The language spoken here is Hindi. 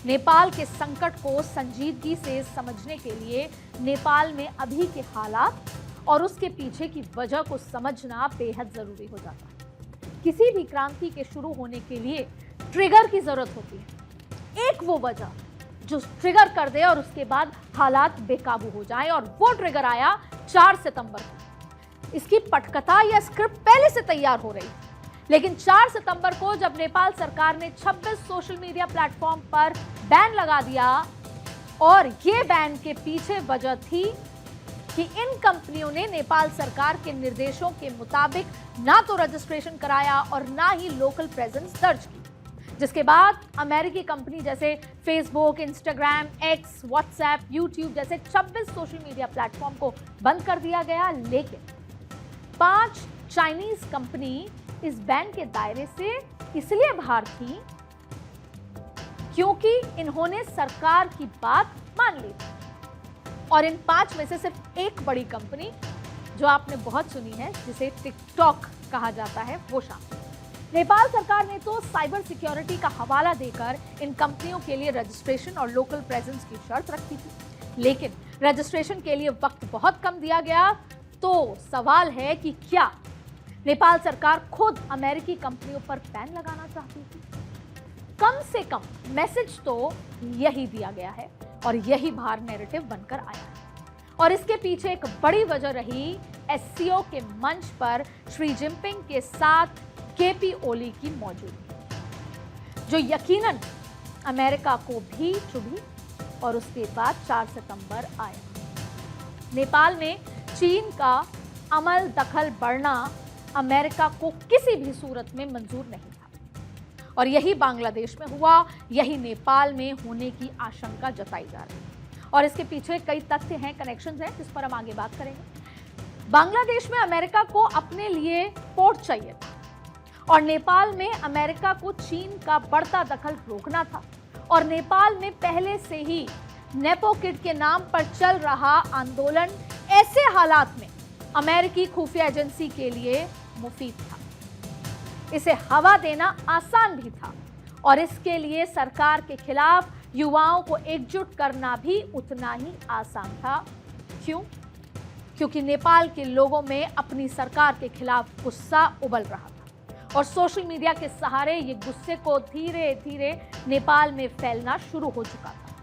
नेपाल के संकट को संजीदगी से समझने के लिए नेपाल में अभी के हालात और उसके पीछे की वजह को समझना बेहद जरूरी हो जाता है। किसी भी क्रांति के शुरू होने के लिए ट्रिगर की जरूरत होती है, एक वो वजह जो ट्रिगर कर दे और उसके बाद हालात बेकाबू हो जाएं, और वो ट्रिगर आया 4 सितंबर को। इसकी पटकथा या स्क्रिप्ट पहले से तैयार हो रही, लेकिन 4 सितंबर को जब नेपाल सरकार ने 26 सोशल मीडिया प्लेटफॉर्म पर बैन लगा दिया, और ये बैन के पीछे वजह थी कि इन कंपनियों ने नेपाल सरकार के निर्देशों के मुताबिक ना तो रजिस्ट्रेशन कराया और ना ही लोकल प्रेजेंस दर्ज की, जिसके बाद अमेरिकी कंपनी जैसे Facebook, Instagram, x, WhatsApp, YouTube जैसे 26 सोशल मीडिया प्लेटफॉर्म को बंद कर दिया गया। लेकिन 5 चाइनीज कंपनी इस बैन के दायरे से इसलिए बाहर थी क्योंकि इन्होंने सरकार की बात मान ली थी। और इन 5 में से सिर्फ एक बड़ी कंपनी जो आपने बहुत सुनी है, जिसे टिकटॉक कहा जाता है, वो शामिल। नेपाल सरकार ने तो साइबर सिक्योरिटी का हवाला देकर इन कंपनियों के लिए रजिस्ट्रेशन और लोकल प्रेजेंस की शर्त रखी थी, लेकिन रजिस्ट्रेशन के लिए वक्त बहुत कम दिया गया। तो सवाल है कि क्या नेपाल सरकार खुद अमेरिकी कंपनियों पर बैन लगाना चाहती थी? कम से कम मैसेज तो यही दिया गया है और यही बाहर नैरेटिव बनकर आया है। और इसके पीछे एक बड़ी वजह रही एससीओ के मंच पर शी जिनपिंग के साथ केपी ओली की मौजूदगी, जो यकीनन अमेरिका को भी चुभी। और उसके बाद 4 सितंबर आया। नेपाल में चीन का अमल दखल बढ़ना अमेरिका को किसी भी सूरत में मंजूर नहीं था, और यही बांग्लादेश में हुआ, यही नेपाल में होने की आशंका जताई जा रही है। और इसके पीछे कई तथ्य हैं, कनेक्शंस हैं, जिस पर हम आगे बात करेंगे। बांग्लादेश में अमेरिका को अपने लिए पोर्ट चाहिए था, और नेपाल में अमेरिका को चीन का बढ़ता दखल रोकना था। और नेपाल में पहले से ही नेपो किड के नाम पर चल रहा आंदोलन ऐसे हालात में अमेरिकी खुफिया एजेंसी के लिए मुफीद था। इसे हवा देना आसान भी था, और इसके लिए सरकार के खिलाफ युवाओं को एकजुट करना भी उतना ही आसान था। क्यों? क्योंकि नेपाल के लोगों में अपनी सरकार के खिलाफ गुस्सा उबल रहा था, और सोशल मीडिया के सहारे ये गुस्से को धीरे धीरे नेपाल में फैलना शुरू हो चुका था।